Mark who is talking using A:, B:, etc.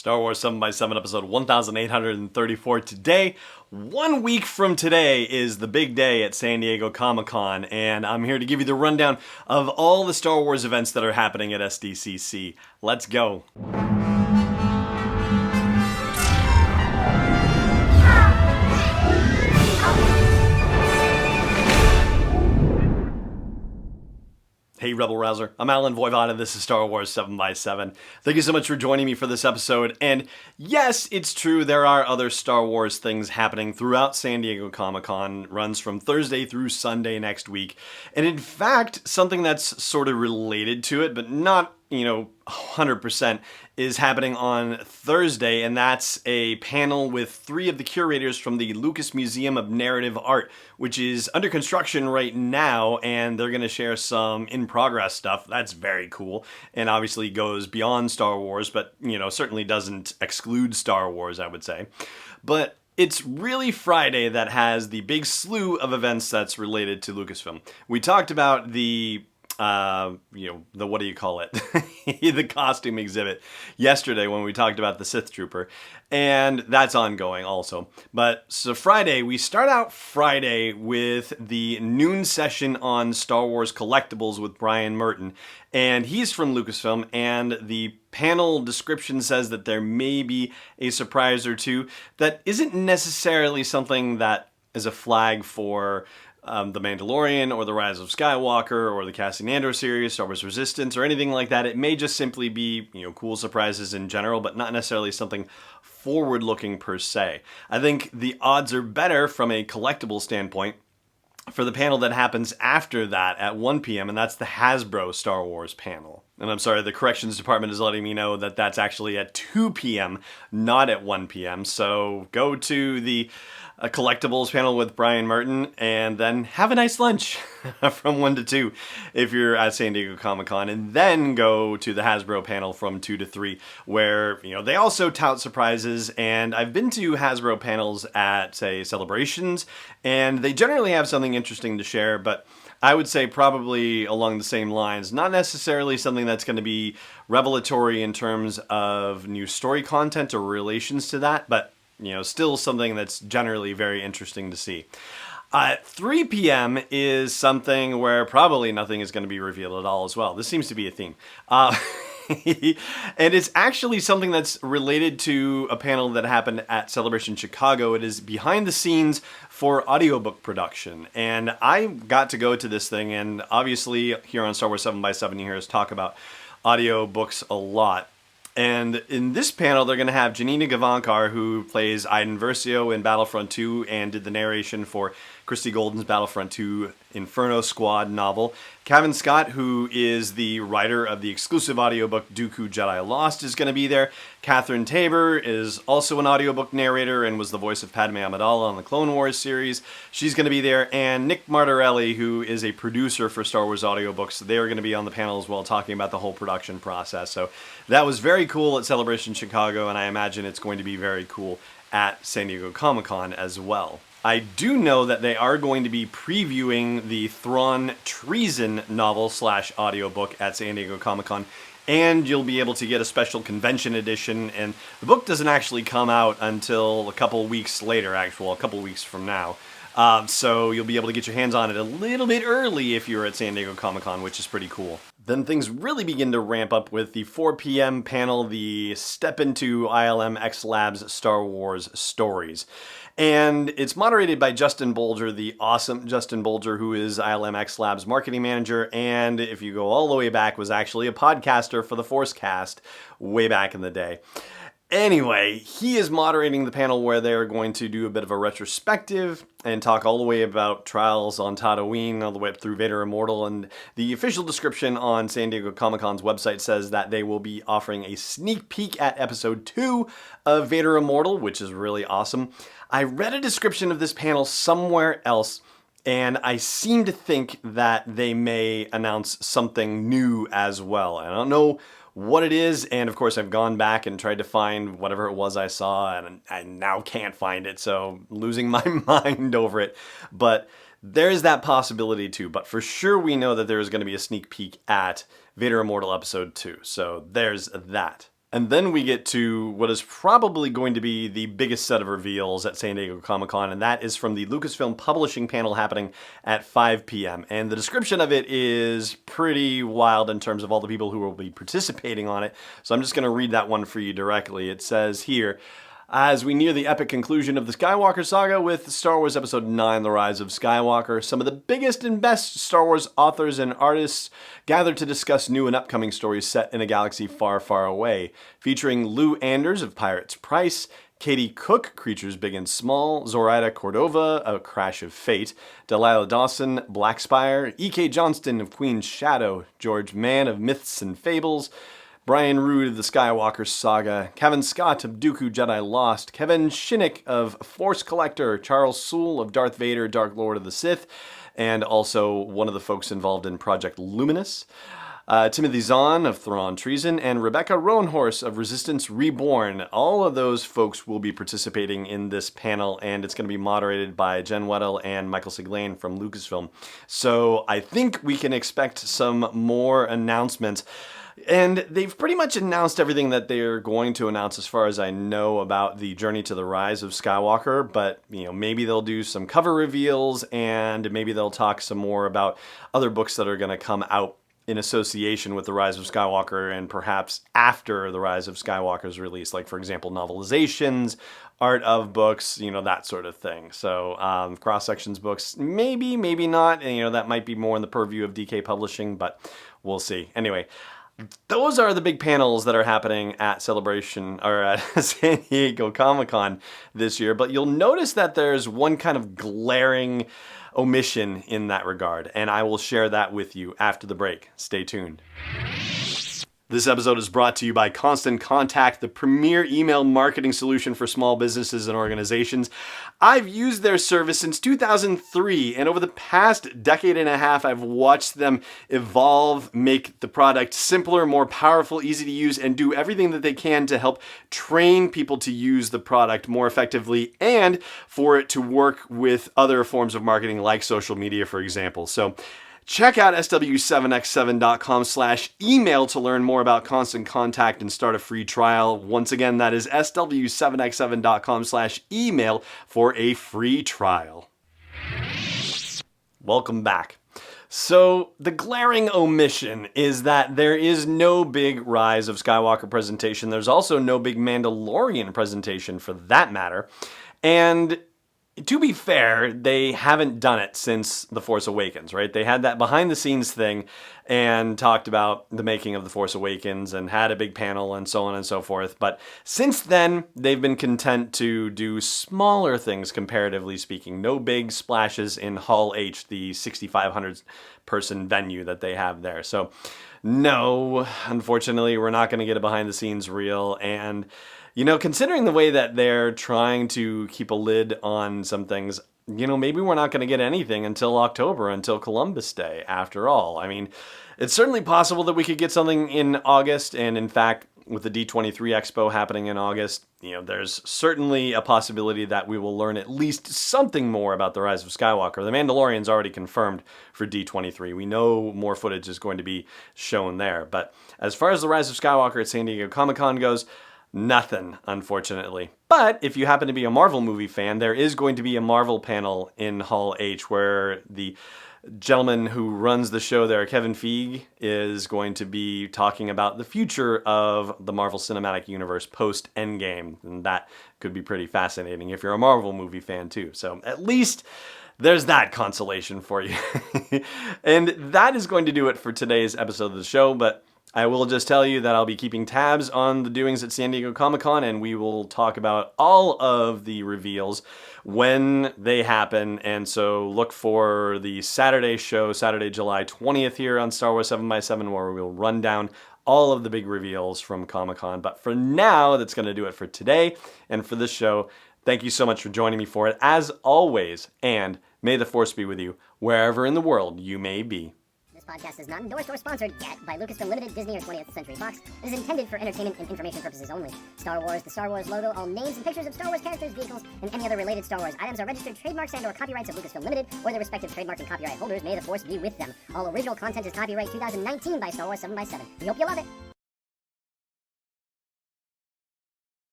A: Star Wars 7x7 episode 1834 today. 1 week from today is the big day at San Diego Comic-Con, and I'm here to give you the rundown of all the Star Wars events that are happening at SDCC. Let's go. Hey Rebel Rouser, I'm Alan Voivod and this is Star Wars 7x7. Thank you so much for joining me for this episode, and yes, it's true, there are other Star Wars things happening throughout San Diego Comic-Con. Runs from Thursday through Sunday next week, and in fact, something that's sort of related to it, but not 100%, is happening on Thursday, and that's a panel with 3 of the curators from the Lucas Museum of Narrative Art, which is under construction right now, and they're going to share some in-progress stuff. That's very cool, and obviously goes beyond Star Wars, but, certainly doesn't exclude Star Wars, I would say. But it's really Friday that has the big slew of events that's related to Lucasfilm. We talked about the what do you call it? The costume exhibit yesterday when we talked about the Sith Trooper, and that's ongoing also. But so Friday, we start out Friday with the noon session on Star Wars collectibles with Brian Merton, and he's from Lucasfilm, and the panel description says that there may be a surprise or two that isn't necessarily something that is a flag for The Mandalorian or The Rise of Skywalker or the Cassian Andor series, Star Wars Resistance, or anything like that. It may just simply be, cool surprises in general, but not necessarily something forward-looking per se. I think the odds are better from a collectible standpoint for the panel that happens after that at 1 p.m., and that's the Hasbro Star Wars panel. And I'm sorry, the corrections department is letting me know that that's actually at 2 p.m., not at 1 p.m. So go to the collectibles panel with Brian Merton and then have a nice lunch from 1 to 2 if you're at San Diego Comic-Con, and then go to the Hasbro panel from 2 to 3 where, they also tout surprises. And I've been to Hasbro panels at, say, Celebrations, and they generally have something interesting to share, but I would say probably along the same lines, not necessarily something that's going to be revelatory in terms of new story content or relations to that, but still something that's generally very interesting to see. 3 p.m. is something where probably nothing is going to be revealed at all as well. This seems to be a theme. And it's actually something that's related to a panel that happened at Celebration Chicago. It is behind the scenes for audiobook production. And I got to go to this thing, and obviously here on Star Wars 7x7 you hear us talk about audiobooks a lot. And in this panel, they're going to have Janina Gavankar, who plays Iden Versio in Battlefront 2 and did the narration for Christy Golden's Battlefront 2 Inferno Squad novel. Kevin Scott, who is the writer of the exclusive audiobook Dooku Jedi Lost, is going to be there. Catherine Tabor is also an audiobook narrator and was the voice of Padme Amidala on the Clone Wars series. She's going to be there. And Nick Martorelli, who is a producer for Star Wars audiobooks, they're going to be on the panel as well, talking about the whole production process. So that was very cool at Celebration Chicago, and I imagine it's going to be very cool at San Diego Comic-Con as well. I do know that they are going to be previewing the Thrawn Treason novel/audiobook at San Diego Comic-Con, and you'll be able to get a special convention edition, and the book doesn't actually come out until a couple weeks later, a couple weeks from now. So you'll be able to get your hands on it a little bit early if you're at San Diego Comic-Con, which is pretty cool. Then things really begin to ramp up with the 4 p.m. panel, the Step Into ILM X Labs Star Wars Stories. And it's moderated by Justin Bolger, the awesome Justin Bolger, who is ILM X Labs marketing manager, and if you go all the way back, was actually a podcaster for the Forcecast way back in the day. Anyway, he is moderating the panel where they're going to do a bit of a retrospective and talk all the way about Trials on Tatooine, all the way up through Vader Immortal. And the official description on San Diego Comic-Con's website says that they will be offering a sneak peek at Episode 2 of Vader Immortal, which is really awesome. I read a description of this panel somewhere else, and I seem to think that they may announce something new as well. I don't know what it is, and of course I've gone back and tried to find whatever it was I saw, and I now can't find it, so I'm losing my mind over it. But there is that possibility too, but for sure we know that there is going to be a sneak peek at Vader Immortal Episode 2, so there's that. And then we get to what is probably going to be the biggest set of reveals at San Diego Comic-Con, and that is from the Lucasfilm Publishing panel happening at 5 p.m. And the description of it is pretty wild in terms of all the people who will be participating on it. So I'm just going to read that one for you directly. It says here, as we near the epic conclusion of the Skywalker saga with Star Wars Episode 9, The Rise of Skywalker, some of the biggest and best Star Wars authors and artists gather to discuss new and upcoming stories set in a galaxy far, far away, featuring Lou Anders of Pirates Price, Katie Cook, Creatures Big and Small, Zoraida Cordova, A Crash of Fate, Delilah Dawson, Blackspire, E.K. Johnston of Queen's Shadow, George Mann of Myths and Fables, Brian Rood of the Skywalker Saga, Kevin Scott of Dooku Jedi Lost, Kevin Shinnick of Force Collector, Charles Soule of Darth Vader, Dark Lord of the Sith, and also one of the folks involved in Project Luminous, Timothy Zahn of Thrawn Treason, and Rebecca Roanhorse of Resistance Reborn. All of those folks will be participating in this panel, and it's going to be moderated by Jen Weddle and Michael Siglain from Lucasfilm. So I think we can expect some more announcements. And they've pretty much announced everything that they're going to announce as far as I know about the journey to the rise of Skywalker, but maybe they'll do some cover reveals and maybe they'll talk some more about other books that are going to come out in association with the Rise of Skywalker and perhaps after the Rise of Skywalker's release, like for example novelizations, art of books, that sort of thing. So cross-sections books, maybe not, and that might be more in the purview of DK Publishing, but we'll see. Anyway, those are the big panels that are happening at Celebration or at San Diego Comic-Con this year. But you'll notice that there's one kind of glaring omission in that regard, and I will share that with you after the break. Stay tuned. This episode is brought to you by Constant Contact, the premier email marketing solution for small businesses and organizations. I've used their service since 2003, and over the past decade and a half, I've watched them evolve, make the product simpler, more powerful, easy to use, and do everything that they can to help train people to use the product more effectively and for it to work with other forms of marketing like social media, for example. So check out sw7x7.com/email to learn more about Constant Contact and start a free trial. Once again, that is sw7x7.com/email for a free trial. Welcome back. So the glaring omission is that there is no big Rise of Skywalker presentation. There's also no big Mandalorian presentation for that matter. And to be fair, they haven't done it since The Force Awakens, right? They had that behind-the-scenes thing and talked about the making of The Force Awakens and had a big panel and so on and so forth. But since then, they've been content to do smaller things, comparatively speaking. No big splashes in Hall H, the 6,500-person venue that they have there. So, no, unfortunately, we're not going to get a behind-the-scenes reel. And considering the way that they're trying to keep a lid on some things, maybe we're not going to get anything until October, until Columbus Day, after all. I mean, it's certainly possible that we could get something in August, and in fact, with the D23 Expo happening in August, there's certainly a possibility that we will learn at least something more about the Rise of Skywalker. The Mandalorian's already confirmed for D23. We know more footage is going to be shown there. But as far as the Rise of Skywalker at San Diego Comic-Con goes, nothing, unfortunately. But if you happen to be a Marvel movie fan, there is going to be a Marvel panel in Hall H where the gentleman who runs the show there, Kevin Feige, is going to be talking about the future of the Marvel Cinematic Universe post-Endgame. And that could be pretty fascinating if you're a Marvel movie fan too. So at least there's that consolation for you. And that is going to do it for today's episode of the show, but I will just tell you that I'll be keeping tabs on the doings at San Diego Comic-Con, and we will talk about all of the reveals when they happen. And so look for the Saturday show, Saturday, July 20th here on Star Wars 7x7, where we'll run down all of the big reveals from Comic-Con. But for now, that's going to do it for today and for this show. Thank you so much for joining me for it, as always, and may the Force be with you wherever in the world you may be.
B: This podcast is not endorsed or sponsored yet by Lucasfilm Limited, Disney, or 20th Century Fox. It is intended for entertainment and information purposes only. Star Wars, the Star Wars logo, all names and pictures of Star Wars characters, vehicles, and any other related Star Wars items are registered trademarks and/or copyrights of Lucasfilm Limited or their respective trademark and copyright holders. May the Force be with them. All original content is copyright 2019 by Star Wars 7x7. We hope you love it.